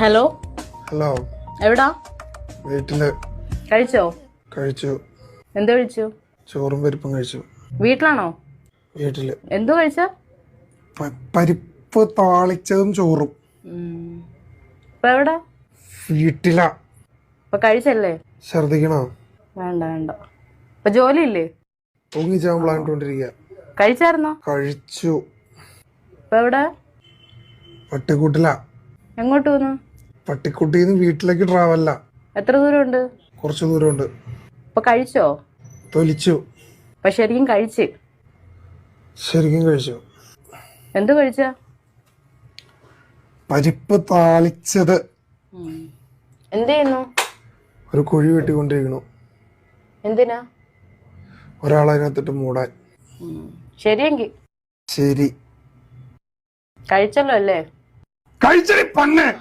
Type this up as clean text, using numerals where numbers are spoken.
Hello hello. എവിടാ? വീട്ടില്. കഴിച്ചോ? കഴിച്ചു. എന്ത് കഴിച്ചു? ചോറും പരിപ്പും കഴിച്ചു. വീട്ടിലാണോ? വീട്ടില്. എന്തു കഴിച്ച? പരിപ്പ് താളിച്ചതും ചോറും. ഇപ്പൊ എവിടാ? വീട്ടിലാ. ഇപ്പൊ കഴിച്ചല്ലേ? ഛർദിക്കണോ? വേണ്ട വേണ്ട. ഇപ്പൊ ജോലിയില്ലേ? തൂങ്ങിച്ചാൻ പ്ലാനിട്ടോണ്ടിരിക്കുക. കഴിച്ചായിരുന്നോ? കഴിച്ചു. ഇപ്പൊ എവിടെ? പട്ടിക്കൂട്ടിലാ. എങ്ങോട്ട് പോന്നു? പട്ടിക്കുട്ടിന്ന് വീട്ടിലേക്ക് ട്രാവല. എത്ര ദൂരമുണ്ട്? കുറച്ച് ദൂരമുണ്ട്. ഇപ്പൊ കഴിച്ചോ? തൊലിച്ചു. ഇപ്പൊ ശരിക്കും കഴിച്ച്? ശരിക്കും കഴിച്ചു. എന്തു കഴിച്ച? പരിപ്പ് താളിച്ചത്. എന്ത് ചെയ്യുന്നു? ഒരു കുഴി വെട്ടിക്കൊണ്ടിരിക്കണു. എന്തിനാ? ഒരാളതിനകത്തിട്ട് മൂടാൻ. ശരിയെങ്കി. ശരി. കഴിച്ചല്ലോ അല്ലേ? കഴിച്ചടി പന്നെ.